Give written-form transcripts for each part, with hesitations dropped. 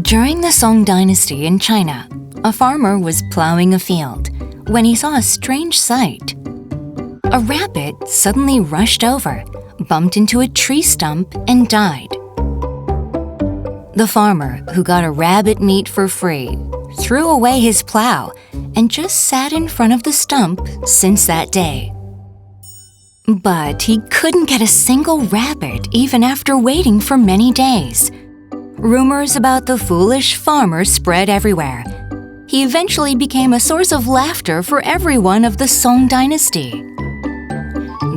During the Song Dynasty in China, a farmer was plowing a field when he saw a strange sight. A rabbit suddenly rushed over, bumped into a tree stump, and died. The farmer, who got a rabbit meat for free, threw away his plow and just sat in front of the stump since that day. But he couldn't get a single rabbit even after waiting for many days. Rumors about the foolish farmer spread everywhere. He eventually became a source of laughter for everyone of the Song Dynasty.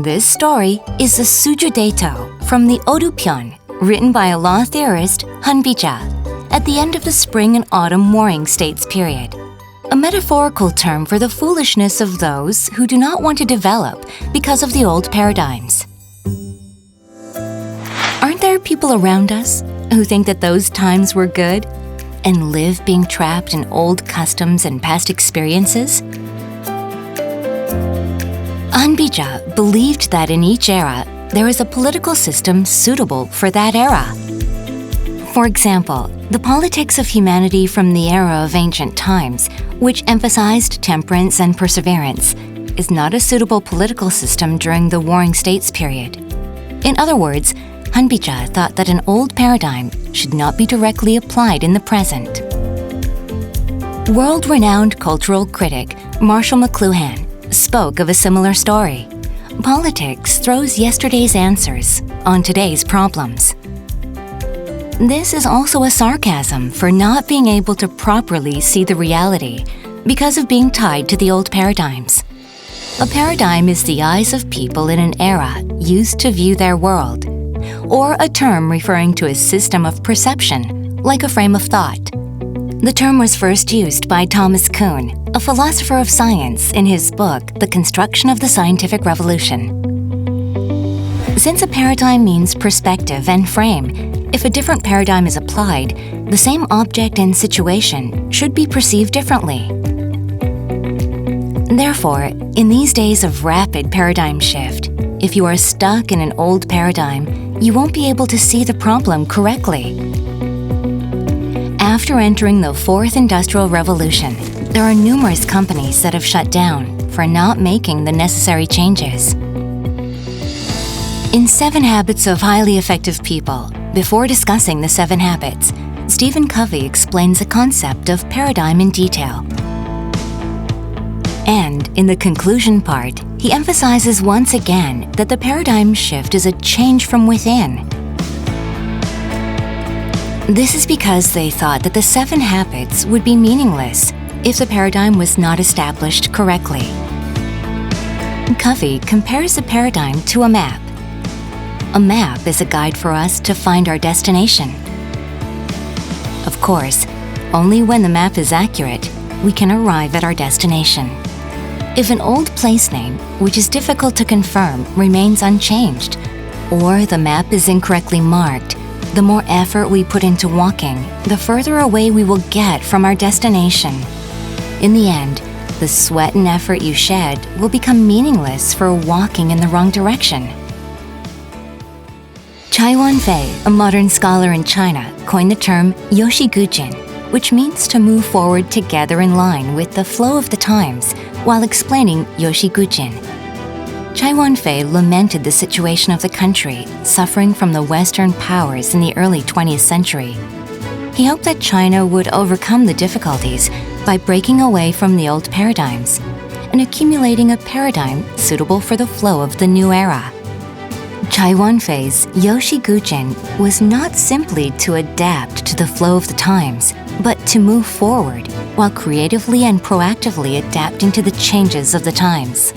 This story is the Suju Daito from the Odupyeon, written by a law theorist, Hanbija, at the end of the spring and autumn warring states period, a metaphorical term for the foolishness of those who do not want to develop because of the old paradigms. Aren't there people around us who think that those times were good and live being trapped in old customs and past experiences? Hanbija believed that in each era, there is a political system suitable for that era. For example, the politics of humanity from the era of ancient times, which emphasized temperance and perseverance, is not a suitable political system during the Warring States period. In other words, Hanbija thought that an old paradigm should not be directly applied in the present. World-renowned cultural critic Marshall McLuhan spoke of a similar story. Politics throws yesterday's answers on today's problems. This is also a sarcasm for not being able to properly see the reality because of being tied to the old paradigms. A paradigm is the eyes of people in an era used to view their world, or a term referring to a system of perception, like a frame of thought. The term was first used by Thomas Kuhn, a philosopher of science, in his book, The Construction of the Scientific Revolution. Since a paradigm means perspective and frame, if a different paradigm is applied, the same object and situation should be perceived differently. Therefore, in these days of rapid paradigm shift, if you are stuck in an old paradigm, you won't be able to see the problem correctly. After entering the Fourth Industrial Revolution, there are numerous companies that have shut down for not making the necessary changes. In 7 Habits of Highly Effective People, before discussing the 7 habits, Stephen Covey explains the concept of paradigm in detail. And in the conclusion part, he emphasizes once again that the paradigm shift is a change from within. This is because they thought that the 7 habits would be meaningless if the paradigm was not established correctly. Covey compares the paradigm to a map. A map is a guide for us to find our destination. Of course, only when the map is accurate, we can arrive at our destination. If an old place name, which is difficult to confirm, remains unchanged, or the map is incorrectly marked, the more effort we put into walking, the further away we will get from our destination. In the end, the sweat and effort you shed will become meaningless for walking in the wrong direction. Chai Wanfei, a modern scholar in China, coined the term yoshigujin, which means to move forward together in line with the flow of the times, while explaining yoshigujin. Chai Wanfei lamented the situation of the country suffering from the Western powers in the early 20th century. He hoped that China would overcome the difficulties by breaking away from the old paradigms and accumulating a paradigm suitable for the flow of the new era. Chai Wanfei's yoshigujin was not simply to adapt to the flow of the times, but to move forward while creatively and proactively adapting to the changes of the times.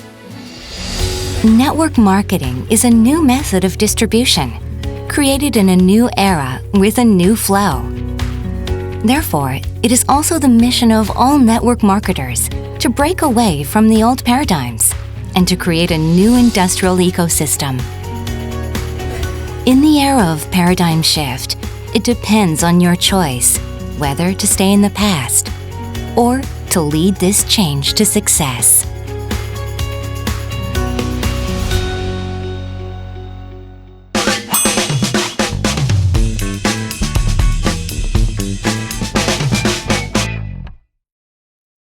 Network marketing is a new method of distribution, created in a new era with a new flow. Therefore, it is also the mission of all network marketers to break away from the old paradigms and to create a new industrial ecosystem. In the era of paradigm shift, it depends on your choice whether to stay in the past or to lead this change to success.